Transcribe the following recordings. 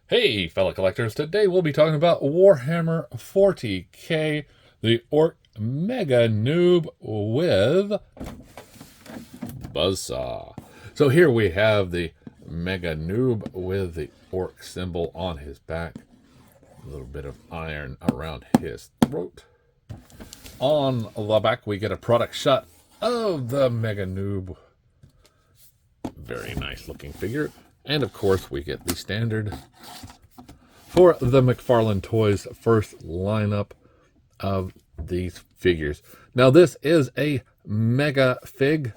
Hey, fellow collectors, today we'll be talking about Warhammer 40k, the Ork Meganob with Buzzsaw. So here we have the Meganob with the Ork symbol on his back, a little bit of iron around his throat. On the back we get a product shot of the Meganob. Very nice looking figure. And of course, we get the standard for the McFarlane Toys first lineup of these figures. Now, this is a mega fig,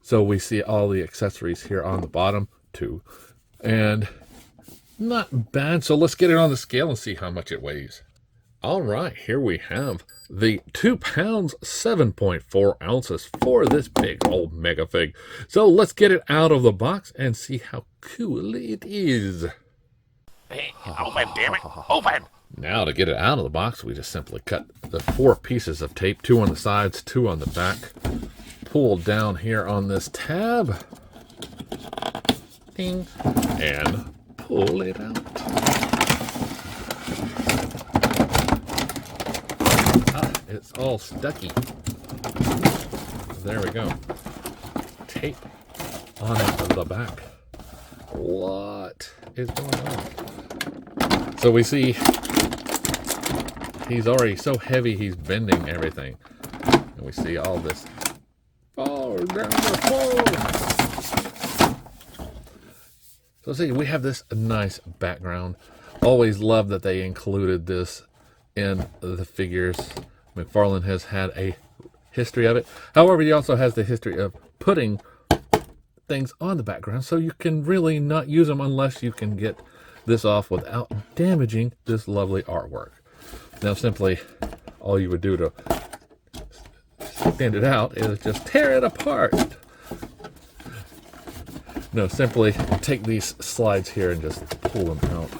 so we see all the accessories here on the bottom too, and not bad. So let's get it on the scale and see how much it weighs. All right, here we have the 2 pounds 7.4 ounces for this big old mega fig. So let's get it out of the box and see how cool it is. Hey, open, damn it, open! Now to get it out of the box, we just simply cut the 4 pieces of tape, 2 on the sides, 2 on the back. Pull down here on this tab. Ding. And pull it out. It's all stucky. There we go. Tape on the back. What is going on? So we see he's already so heavy he's bending everything. And we see all this fall down the pole. So see, we have this nice background. Always love that they included this in the figures. McFarlane has had a history of it. However, he also has the history of putting things on the background, so you can really not use them unless you can get this off without damaging this lovely artwork. Now, simply, all you would do to stand it out is just tear it apart. No, simply take these slides here and just pull them out.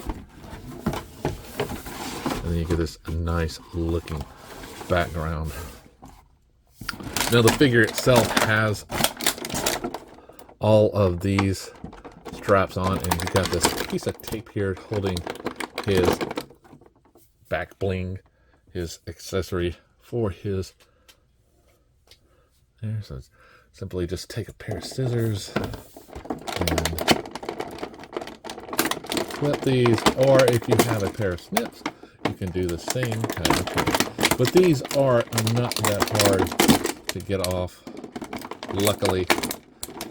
And then you get this nice looking background. Now the figure itself has all of these straps on, and you've got this piece of tape here holding his back bling, his accessory for his there. So it's simply just take a pair of scissors and clip these, or if you have a pair of snips, you can do the same kind of thing. But these are not that hard to get off. Luckily,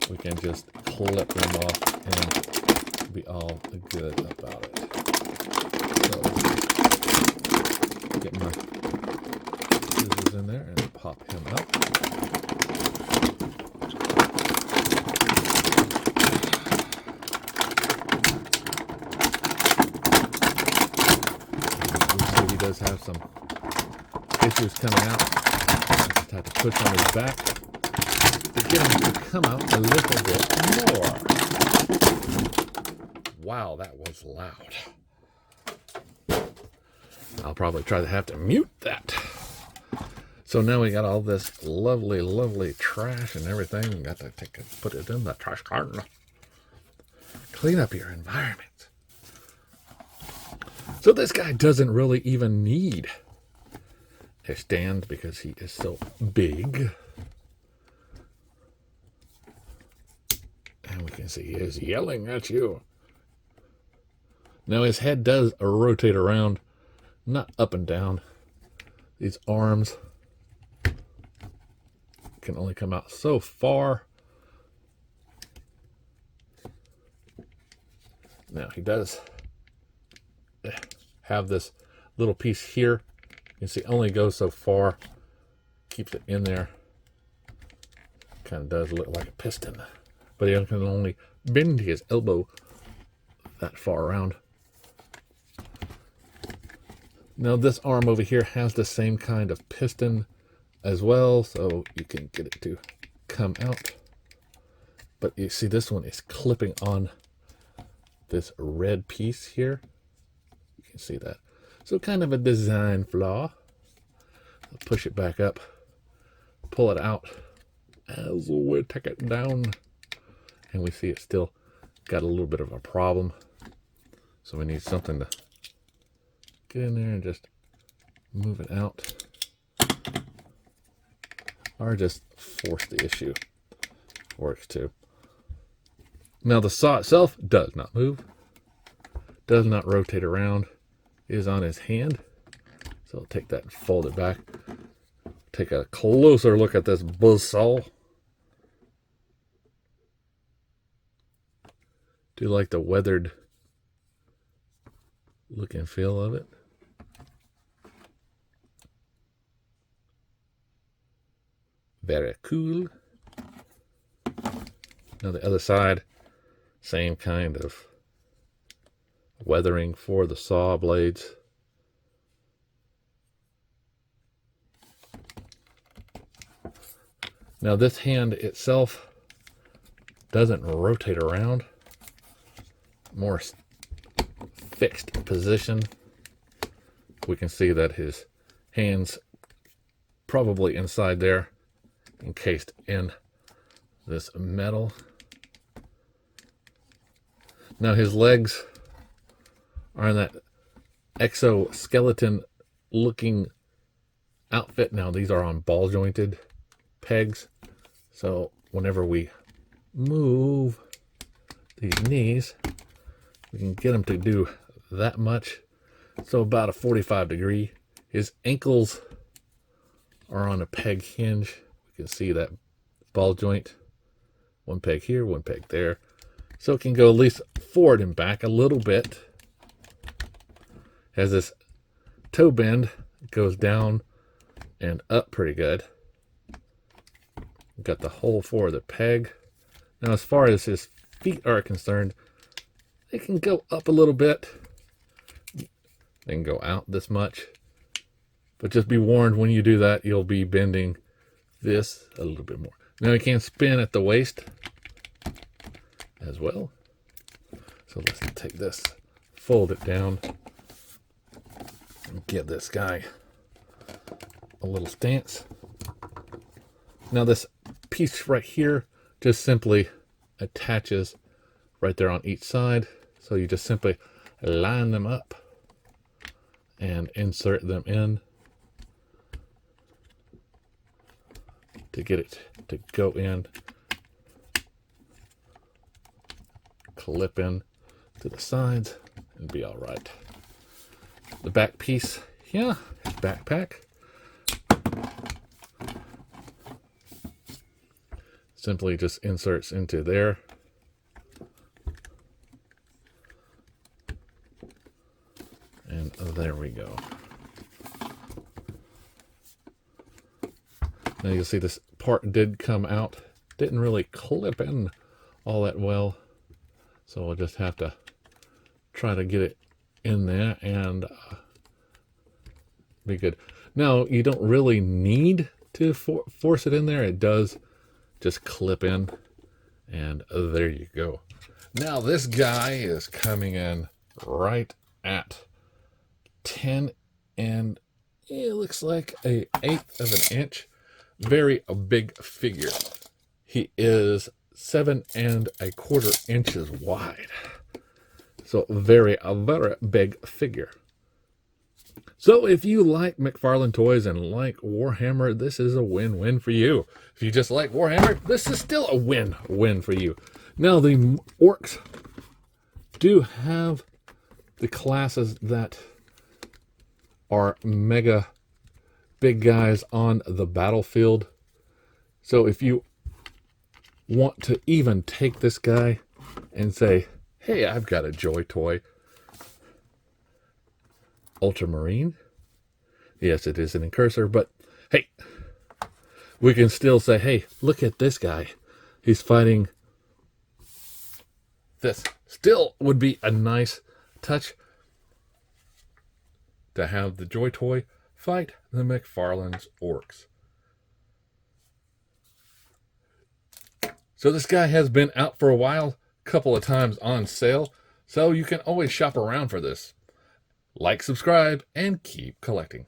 we can just clip them off and be all good about it. So, get my scissors in there and pop him out. You see he does have some issues coming out. Just have to push on his back to get him to come out a little bit more. Wow, that was loud. I'll probably try to have to mute that. So now we got all this lovely, lovely trash and everything. We got to put it in the trash can. Clean up your environment. So this guy doesn't really even need a stand because he is so big. And we can see he is yelling at you. Now his head does rotate around, not up and down. These arms can only come out so far. Now he does have this little piece here. You can see only goes so far. Keeps it in there. Kind of does look like a piston. But he can only bend his elbow that far around. Now this arm over here has the same kind of piston as well, so you can get it to come out. But you see this one is clipping on this red piece here. You can see that. So kind of a design flaw. I'll push it back up, pull it out as we take it down. And we see it's still got a little bit of a problem. So we need something to get in there and just move it out. Or just force the issue. Works too. Now the saw itself does not move. Does not rotate around. Is on his hand. So I'll take that and fold it back. Take a closer look at this Buzzsaw. Do you like the weathered look and feel of it? Very cool. Now the other side, same kind of weathering for the saw blades. Now this hand itself doesn't rotate around. More fixed position. We can see that his hands probably inside there, encased in this metal. Now his legs are in that exoskeleton looking outfit. Now these are on ball jointed pegs. So whenever we move these knees, we can get them to do that much. So about a 45 degree. His ankles are on a peg hinge. We can see that ball joint. One peg here, one peg there. So it can go at least forward and back a little bit. Has this toe bend. It goes down and up pretty good. Got the hole for the peg. Now as far as his feet are concerned, they can go up a little bit. They can go out this much. But just be warned, when you do that, you'll be bending this a little bit more. Now you can spin at the waist as well. So let's take this, fold it down, and give this guy a little stance. Now this piece right here just simply attaches right there on each side. So you just simply line them up and insert them in to get it to go in, clip in to the sides, and be all right. The back piece, yeah, backpack. Simply just inserts into there. And there we go. Now you'll see this part did come out. Didn't really clip in all that well. So we'll just have to try to get it in there and be good. Now you don't really need to force it in there. It does just clip in, and there you go. Now this guy is coming in right at 10 and it looks like a 1/8 of an inch. Very a big figure. He is 7 1/4 inches wide. So a very big figure. So if you like McFarlane toys and like Warhammer, this is a win-win for you. If you just like Warhammer, this is still a win-win for you. Now the orcs do have the classes that are mega big guys on the battlefield. So if you want to even take this guy and say, hey, I've got a Joy toy. Ultramarine. Yes, it is an incursor, but hey, we can still say, hey, look at this guy. He's fighting this. Still would be a nice touch to have the Joy toy fight the McFarlane's orcs. So this guy has been out for a while, a couple of times on sale, so you can always shop around for this. Like, subscribe, and keep collecting.